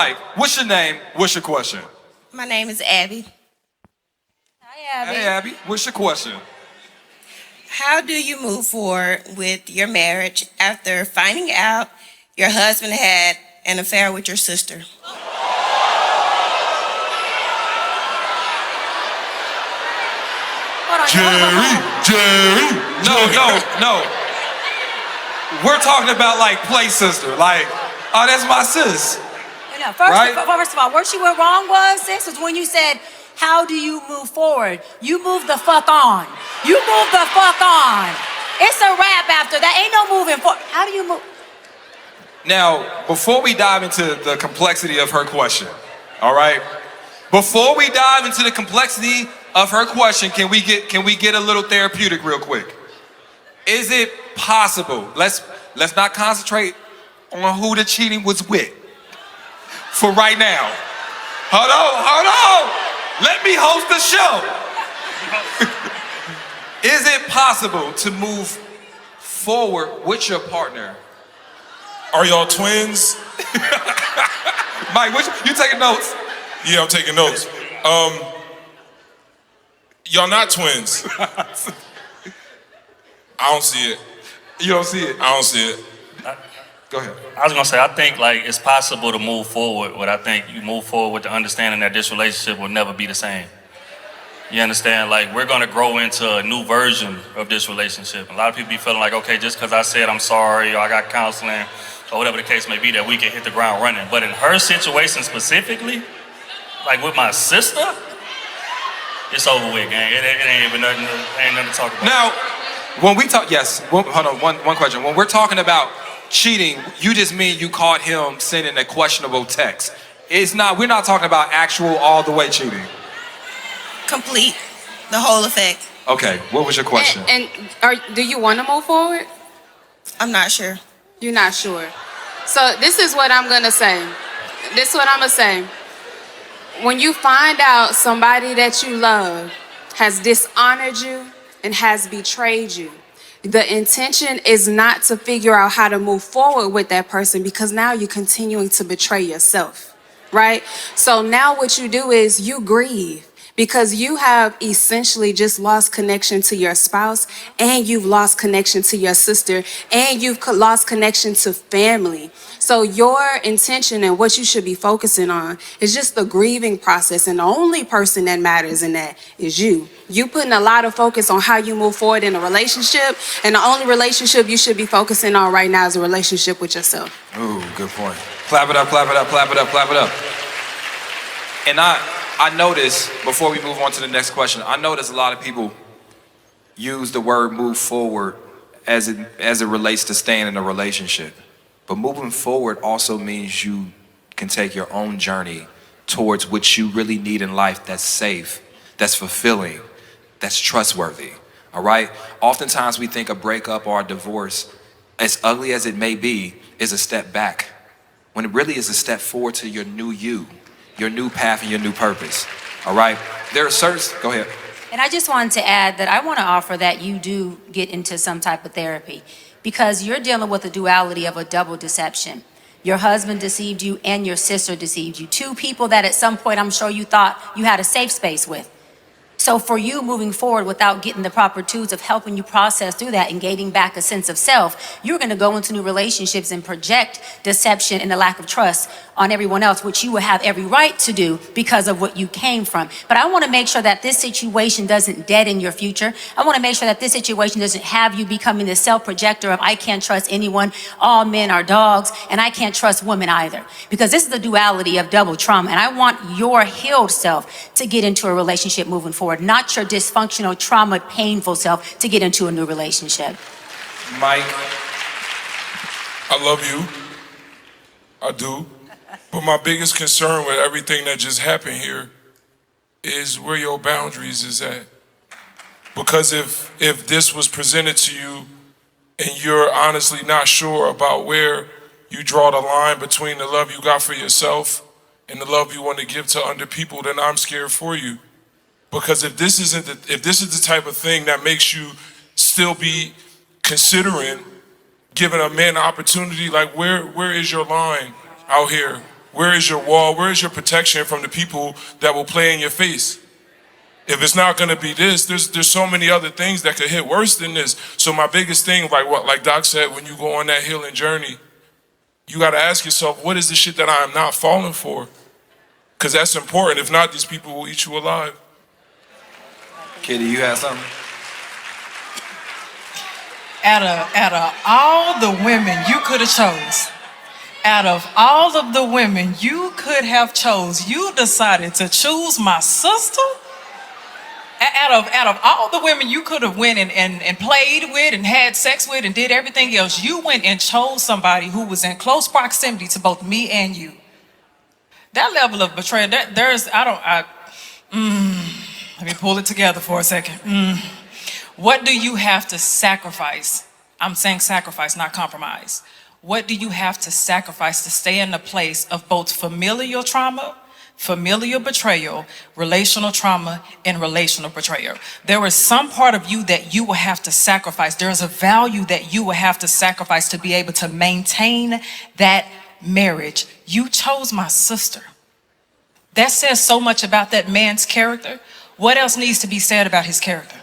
Mike, what's your name? What's your question? My name is Abby. Hi, Abby. Hey, Abby, what's your question? How do you move forward with your marriage after finding out your husband had an affair with your sister? Hold on. Jerry. No. We're talking about like play sister. Like, oh, that's my sis. No, Right? first of all, where she went wrong was when you said, how do you move forward? You move the fuck on. You move the fuck on. It's a wrap after that. Ain't no moving forward. How do you move? Now, before we dive into the complexity of her question, all right? Before we dive into the complexity of her question, can we get a little therapeutic real quick? Is it possible? Let's not concentrate on who the cheating was with for right now. Hold on. Let me host the show. Is it possible to move forward with your partner? Are y'all twins? Mike, you taking notes? Yeah, I'm taking notes. Y'all not twins. I don't see it. You don't see it? I don't see it. Go ahead. I was gonna say, I think like it's possible to move forward, but I think you move forward with the understanding that this relationship will never be the same. You understand? Like, we're gonna grow into a new version of this relationship. A lot of people be feeling like, okay, just because I said I'm sorry or I got counseling or whatever the case may be, that we can hit the ground running. But in her situation specifically, like with my sister, it's over with, gang. It ain't even nothing. Ain't nothing to talk about. Now, when we talk, hold on, one question. When we're talking about cheating, you just mean you caught him sending a questionable text. We're not talking about actual all the way cheating. Complete the whole effect. Okay, what was your question? Do you want to move forward? I'm not sure. You're not sure. So this is what I'm gonna say. When you find out somebody that you love has dishonored you and has betrayed you, the intention is not to figure out how to move forward with that person, because now you're continuing to betray yourself, right? So now what you do is you grieve, because you have essentially just lost connection to your spouse, and you've lost connection to your sister, and you've lost connection to family. So your intention and what you should be focusing on is just the grieving process, and the only person that matters in that is you. You putting a lot of focus on how you move forward in a relationship, and the only relationship you should be focusing on right now is a relationship with yourself. Ooh, good point. Clap it up. And I notice, before we move on to the next question, I notice a lot of people use the word move forward as it relates to staying in a relationship. But moving forward also means you can take your own journey towards what you really need in life that's safe, that's fulfilling, that's trustworthy, all right? Oftentimes we think a breakup or a divorce, as ugly as it may be, is a step back, when it really is a step forward to your new you, your new path and your new purpose, all right? There are certain, go ahead. And I just wanted to add that I want to offer that you do get into some type of therapy, because you're dealing with the duality of a double deception. Your husband deceived you and your sister deceived you. Two people that at some point I'm sure you thought you had a safe space with. So for you moving forward without getting the proper tools of helping you process through that and gaining back a sense of self, you're going to go into new relationships and project deception and the lack of trust on everyone else, which you will have every right to do because of what you came from. But I want to make sure that this situation doesn't deaden your future. I want to make sure that this situation doesn't have you becoming the self-projector of I can't trust anyone, all men are dogs, and I can't trust women either. Because this is the duality of double trauma, and I want your healed self to get into a relationship moving forward, not your dysfunctional, trauma, painful self to get into a new relationship. Mike. I love you. I do. But my biggest concern with everything that just happened here is where your boundaries is at. Because if this was presented to you and you're honestly not sure about where you draw the line between the love you got for yourself and the love you want to give to other people, then I'm scared for you. Because if this is the type of thing that makes you still be considering giving a man an opportunity, like where is your line out here? Where is your wall? Where is your protection from the people that will play in your face? If it's not going to be this, there's so many other things that could hit worse than this. So my biggest thing, like Doc said, when you go on that healing journey, you got to ask yourself, what is the shit that I am not falling for? Because that's important. If not, these people will eat you alive. Kitty, you have something? Out of all the women you could have chose, out of all of the women you could have chose, you decided to choose my sister? Out of all the women you could have went and played with and had sex with and did everything else, you went and chose somebody who was in close proximity to both me and you. That level of betrayal, let me pull it together for a second. What do you have to sacrifice? I'm saying sacrifice, not compromise. What do you have to sacrifice to stay in the place of both familial trauma, familial betrayal, relational trauma, and relational betrayal? There is some part of you that you will have to sacrifice. There is a value that you will have to sacrifice to be able to maintain that marriage. You chose my sister. That says so much about that man's character. What else needs to be said about his character?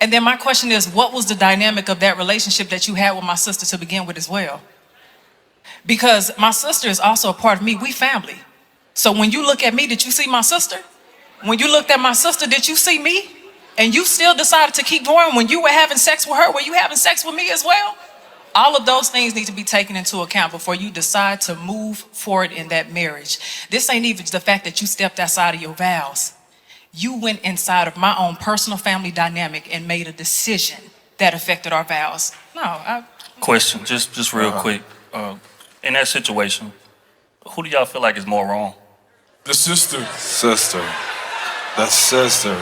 And then my question is, what was the dynamic of that relationship that you had with my sister to begin with as well? Because my sister is also a part of me. We family. So when you look at me, did you see my sister? When you looked at my sister, did you see me? And you still decided to keep going when you were having sex with her, were you having sex with me as well? All of those things need to be taken into account before you decide to move forward in that marriage. This ain't even the fact that you stepped outside of your vows. You went inside of my own personal family dynamic and made a decision that affected our vows. Question, just real quick. In that situation, who do y'all feel like is more wrong? The sister. Sister. The sister.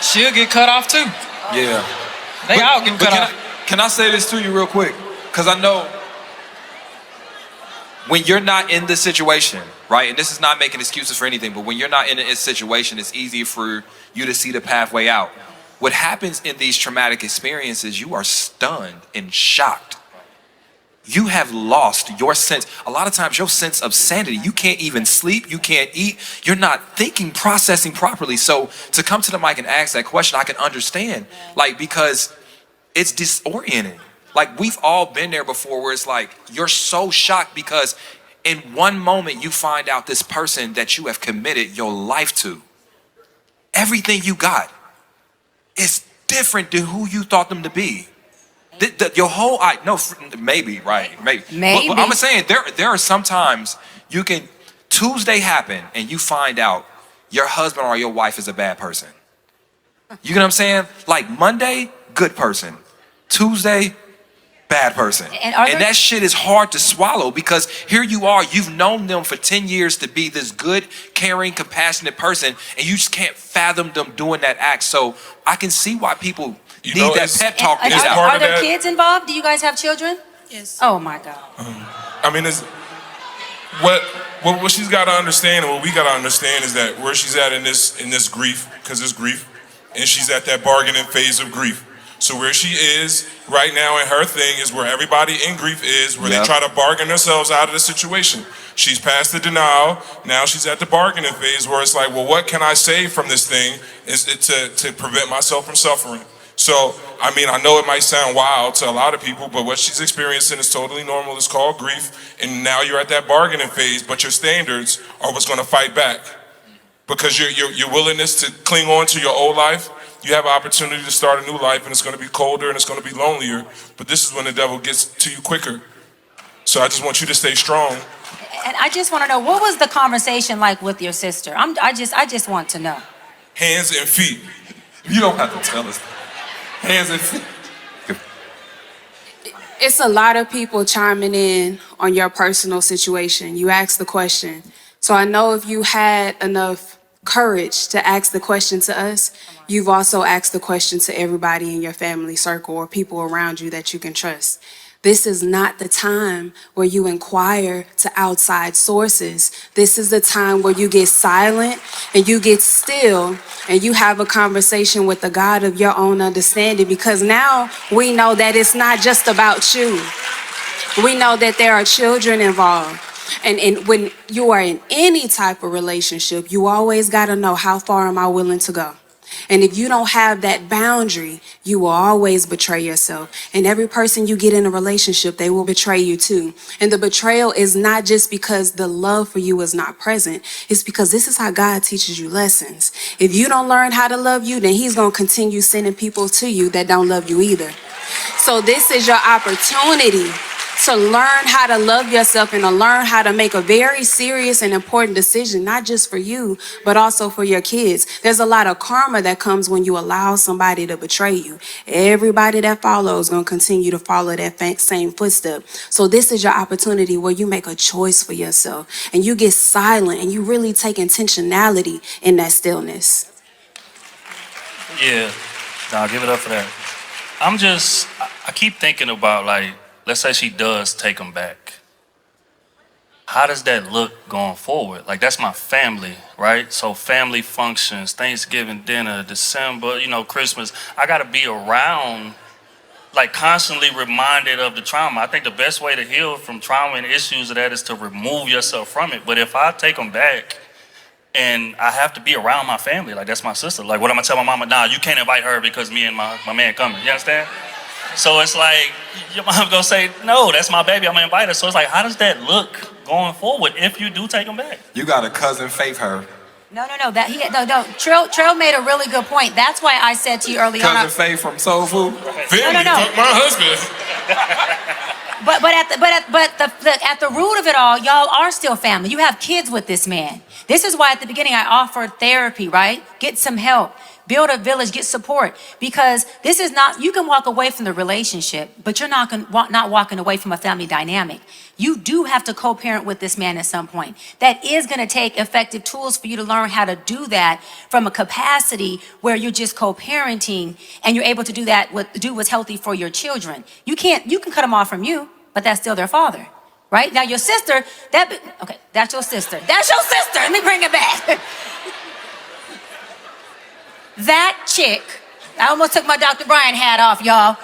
She'll get cut off too. Yeah. They all get cut off. Can I say this to you real quick? Because I know when you're not in the situation, right? And this is not making excuses for anything, but when you're not in a situation, it's easier for you to see the pathway out. What happens in these traumatic experiences, you are stunned and shocked. You have lost your sense, a lot of times your sense of sanity. You can't even sleep, you can't eat, you're not thinking, processing properly. So to come to the mic and ask that question, I can understand, because it's disorienting. We've all been there before where it's you're so shocked because in one moment you find out this person that you have committed your life to, everything you got is different than who you thought them to be. Your whole, maybe, right? Maybe. But I'm saying there are sometimes Tuesday happen and you find out your husband or your wife is a bad person. You get what I'm saying? Monday, good person. Tuesday, bad person. And that shit is hard to swallow because here you are, you've known them for 10 years to be this good, caring, compassionate person, and you just can't fathom them doing that act. So I can see why people need that pep talk to get out. Are there kids involved? Do you guys have children? Yes. Oh my God. What she's got to understand and what we got to understand is that where she's at in this grief, because it's grief, and she's at that bargaining phase of grief. So where she is right now in her thing is where everybody in grief is, where they try to bargain themselves out of the situation. She's past the denial. Now she's at the bargaining phase where it's what can I say from this thing to prevent myself from suffering? So, I know it might sound wild to a lot of people, but what she's experiencing is totally normal. It's called grief. And now you're at that bargaining phase, but your standards are what's going to fight back. Because your willingness to cling on to your old life, you have an opportunity to start a new life, and it's going to be colder and it's going to be lonelier. But this is when the devil gets to you quicker. So I just want you to stay strong. And I just want to know, what was the conversation like with your sister? I just want to know. Hands and feet. You don't have to tell us. Hands and feet. It's a lot of people chiming in on your personal situation. You asked the question. So I know if you had enough courage to ask the question to us, you've also asked the question to everybody in your family circle or people around you that you can trust. This is not the time where you inquire to outside sources. This is the time where you get silent and you get still and you have a conversation with the God of your own understanding, because now we know that it's not just about you. We know that there are children involved. And when you are in any type of relationship, you always got to know, how far am I willing to go? And if you don't have that boundary, you will always betray yourself. And every person you get in a relationship, they will betray you too. And the betrayal is not just because the love for you is not present. It's because this is how God teaches you lessons. If you don't learn how to love you, then he's going to continue sending people to you that don't love you either. So this is your opportunity to learn how to love yourself and to learn how to make a very serious and important decision, not just for you, but also for your kids. There's a lot of karma that comes when you allow somebody to betray you. Everybody that follows is going to continue to follow that same footstep. So this is your opportunity where you make a choice for yourself and you get silent and you really take intentionality in that stillness. Yeah, nah, give it up for that. I keep thinking about, like, let's say she does take him back. How does that look going forward? Like, that's my family, right? So family functions, Thanksgiving dinner, December, Christmas. I got to be around, like, constantly reminded of the trauma. I think the best way to heal from trauma and issues of that is to remove yourself from it. But if I take them back and I have to be around my family, like, that's my sister. Like, what am I tell my mama? Nah, you can't invite her because me and my man coming. You understand? So it's like, your mom gonna say, no, that's my baby, I'm gonna invite her. So it's like, how does that look going forward if you do take him back? You got a cousin, Faith her. No. Trill made a really good point. That's why I said to you early Cousin on. Faith from Soul Food. Family, No. fuck my husband. But at the root of it all, y'all are still family. You have kids with this man. This is why at the beginning I offered therapy, right? Get some help. Build a village, get support, because this is not, you can walk away from the relationship, but you're not walking away from a family dynamic. You do have to co-parent with this man at some point. That is going to take effective tools for you to learn how to do that from a capacity where you're just co-parenting and you're able to do that, do what's healthy for your children. You can cut them off from you, but that's still their father, right? Now your sister, that's your sister. That's your sister. Let me bring it back. That chick, I almost took my Dr. Brian hat off, y'all.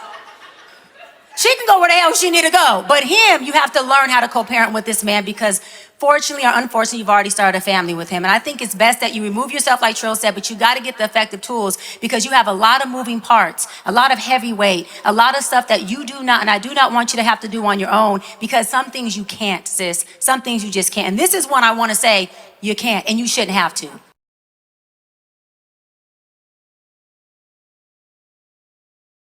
She can go where the hell she need to go. But him, you have to learn how to co-parent with this man because fortunately or unfortunately, you've already started a family with him. And I think it's best that you remove yourself, like Trill said, but you got to get the effective tools because you have a lot of moving parts, a lot of heavy weight, a lot of stuff that you do not, and I do not want you to have to do on your own because some things you can't, sis. Some things you just can't. And this is one I want to say you can't and you shouldn't have to.